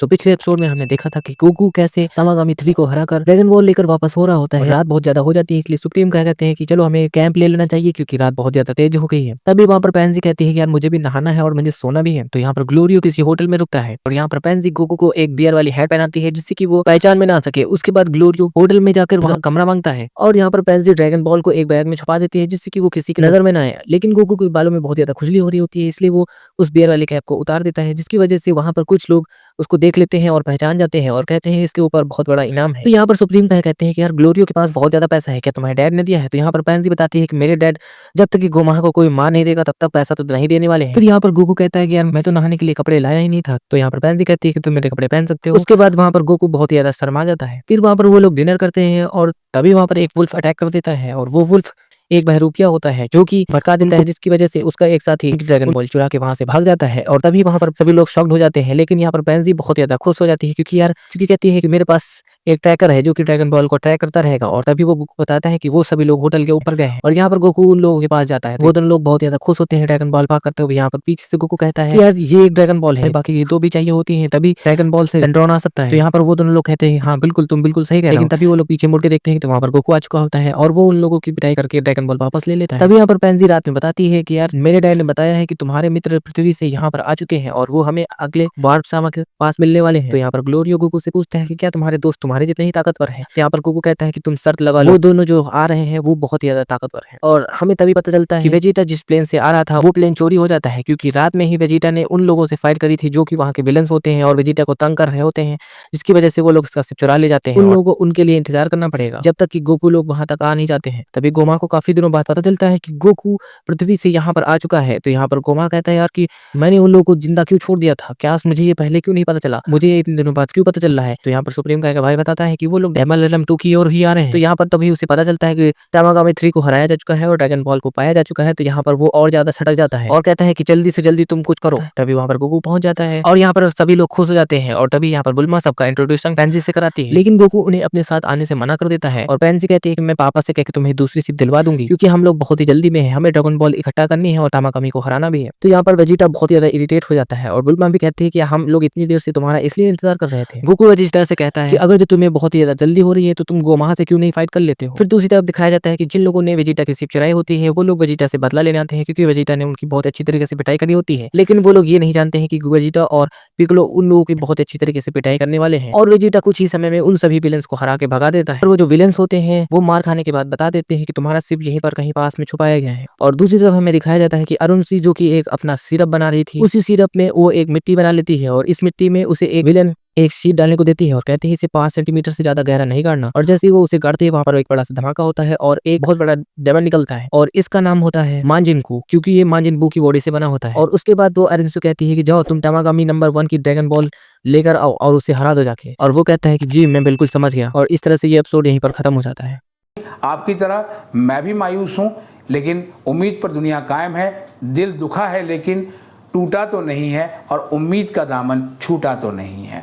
सो पिछले एपिसोड में हमने देखा था कि गोकू कैसे तामागामी 3 को हराकर ड्रैगन बॉल लेकर वापस हो रहा होता है। रात बहुत ज्यादा हो जाती है, इसलिए सुप्रीम क्या कहते हैं कि चलो हमें कैंप ले लेना चाहिए क्योंकि रात बहुत ज्यादा तेज हो गई है। तभी वहाँ पर पैंजी कहती है कि यार मुझे भी नहाना है और मुझे सोना भी है। तो यहाँ पर ग्लोरियो किसी होटल में रुकता है और यहाँ पर पैंजी गोकू को एक बियर वाली हैट पहनाती है जिससे कि वो पहचान में ना आ सके। उसके बाद ग्लोरियो होटल में जाकर वहाँ कमरा मांगता है और यहाँ पर पैंजी ड्रैगन बॉल को एक बैग में छुपा देती है जिससे कि वो किसी की नजर में ना आए। लेकिन गोकू के बालों में बहुत ज्यादा खुजली हो रही होती है, इसलिए वो उस बियर वाली कैप को उतार देता है, जिसकी वजह से वहां पर कुछ लोग उसको देख लेते हैं और पहचान जाते हैं और कहते हैं इसके ऊपर बहुत बड़ा इनाम है। तो यहाँ पर सुप्रीम कहते हैं कि यार ग्लोरियो के पास बहुत ज्यादा पैसा है, क्या तुम्हारे डैड ने दिया है? तो यहाँ पर पैंजी बताती है कि मेरे डैड जब तक कि गोमाह को कोई मार नहीं देगा तब तक पैसा तो नहीं देने वाले हैं। फिर यहाँ पर गोकू कहता है कि यार मैं तो नहाने के लिए कपड़े लाया ही नहीं था। तो यहाँ पर पैंजी कहती है कि तुम मेरे कपड़े पहन सकते हो। उसके बाद वहाँ पर गोकू बहुत ही ज्यादा शर्मा जाता है। फिर वहाँ पर वो लोग डिनर करते हैं और तभी वहाँ पर एक वुल्फ अटैक कर देता है और वो वुल्फ एक बहरूपिया होता है जो कि भड़का देता है, जिसकी वजह से उसका एक साथी ड्रैगन बॉल चुरा के वहां से भाग जाता है और तभी वहां पर सभी लोग शॉक्ड हो जाते हैं। लेकिन यहाँ पर पैंजी बहुत ज्यादा खुश हो जाती है क्योंकि कहती है कि मेरे पास एक ट्रैकर है जो कि ड्रैगन बॉल को ट्रैक करता रहेगा। और तभी वो गोकू बताता है कि वो सभी लोग होटल के ऊपर गए हैं और यहाँ पर गोकू उन लोगों के पास जाता है। वो दोनों लोग बहुत ज्यादा खुश होते हैं ड्रैगन बॉल पा करते हुए। यहाँ पर पीछे से गोकू कहता है यार ये एक ड्रैगन बॉल है, बाकी ये 2 भी चाहिए होती है तभी ड्रैगन बॉल से सेंट्रॉन आ सकता है। तो यहाँ पर वो दोनों लोग कहते हैं हाँ बिल्कुल तुम बिल्कुल सही कह रहे हो। लेकिन तभी वो लोग पीछे मुड़ के देखते हैं तो वहाँ पर गोकू आ चुका होता है और वो उन लोगों की पिटाई करके ड्रैगन बॉल वापस ले लेता है। तभी यहाँ पर पैंजी रात में बताती है कि यार मेरे डैड ने बताया है कि तुम्हारे मित्र पृथ्वी से यहाँ पर आ चुके हैं और वो हमें अगले वार्प सामा के पास मिलने वाले हैं। तो यहाँ पर ग्लोरियो गोकू से पूछता है कि क्या तुम्हारे दोस्त तुम्हारे जितने ही ताकतवर हैं? यहाँ पर गोकू कहता है कि तुम शर्त लगा लो, वो दोनों जो आ रहे हैं वो बहुत ही ज्यादा ताकतवर हैं। और हमें तभी पता चलता है कि वेजिटा जिस प्लेन से आ रहा था वो प्लेन चोरी हो जाता है क्योंकि रात में ही वेजिटा ने उन लोगों से फाइट करी थी जो कि वहाँ के विलन्स होते हैं और वेजिटा को तंग कर रहे होते हैं, जिसकी वजह से वो लोग इसका शिप चुरा ले जाते हैं। उन लोगों को उनके लिए इंतजार करना पड़ेगा जब तक कि गोकू लोग वहां तक आ नहीं जाते हैं। तभी गोमा को काफी दिनों बाद पता चलता है कि गोकू पृथ्वी से यहाँ पर आ चुका है। तो यहाँ पर गोमा कहता है यार कि मैंने उन लोगों को जिंदा क्यों छोड़ दिया था, क्या मुझे ये पहले क्यों नहीं पता चला, मुझे इतने दिनों बाद क्यों पता चल रहा है? तो यहाँ पर सुप्रीम का भाई बताता है कि वो लोग डेमोलेरम 2 की ओर ही आ रहे हैं। तो यहाँ पर तभी उसे पता चलता है कि तामागामी 3 को हराया जा चुका है और ड्रैगन बॉल को पाया जा चुका है। तो यहाँ पर वो और ज्यादा सटक जाता है और कहता है कि जल्दी से जल्दी तुम कुछ करो। तभी वहाँ पर गोकू पहुंच जाता है और यहाँ पर सभी लोग खुश हो जाते हैं और तभी यहाँ पर बुल्मा सबका इंट्रोड्यूशन पैंजी से कराती है। लेकिन गोकू उन्हें अपने साथ आने से मना कर देता है और पैंजी कहती है कि मैं पापा से कह के तुम्हें दूसरी शिप दिलवा दूंगी क्योंकि हम लोग बहुत ही जल्दी में है, हमें ड्रैगन बॉल इकट्ठा करनी है और तामागामी को हराना भी है। तो यहाँ पर वेजिटा बहुत ज्यादा इरिटेट हो जाता है और बुल्मा भी कहती है कि हम लोग इतनी देर से तुम्हारा इसलिए इंतजार कर रहे थे। गोकू वेजिटा से कहता है कि अगर जो तुम्हें बहुत ही ज्यादा जल्दी हो रही है तो तुम गोमाह से क्यों नहीं फाइट कर लेते हो। फिर दूसरी तरफ दिखाया जाता है कि जिन लोगों ने वेजिटा की शिप चुराई होती है वो लोग वेजिटा से बदला लेने आते हैं क्योंकि वेजिटा ने उनकी बहुत अच्छी तरीके से पिटाई करी होती है। लेकिन वो लोग ये नहीं जानते हैं कि वेजिटा और पिगलो उन लोगों की बहुत अच्छी तरीके से पिटाई करने वाले हैं और वेजिटा कुछ ही समय में उन सभी विलेंस को हरा के भगा देता है। और वो जो विलेंस होते हैं वो मार खाने के बाद बता देते हैं कि तुम्हारा शिप यहीं पर कहीं पास में छुपाया गया है। और दूसरी तरफ हमें दिखाया जाता है कि अरुणसी जो कि एक अपना सिरप बना रही थी, उसी सिरप में वो एक मिट्टी बना लेती है और इस मिट्टी में उसे एक विलेन एक शीट डालने को देती है और कहती है इसे 5 सेंटीमीटर से ज्यादा गहरा नहीं गाड़ना। और जैसे ही वो उसे गाड़ते हैं वहां पर एक बड़ा सा धमाका होता है और एक बहुत बड़ा डेमन निकलता है और इसका नाम होता है मांजिनकू क्योंकि ये मांजिनबू की बॉडी से बना होता है। और उसके बाद वो अरिंसु कहती है कि जाओ तुम तामागामी नंबर 1 की ड्रैगन बॉल लेकर आओ और उसे हरा दो जाके। और वो कहता है कि जी मैं बिल्कुल समझ गया। और इस तरह से ये एपिसोड यहीं पर खत्म हो जाता है। आपकी तरह मैं भी मायूस हूँ, लेकिन उम्मीद पर दुनिया कायम है। दिल दुखा है लेकिन टूटा तो नहीं है और उम्मीद का दामन छूटा तो नहीं है।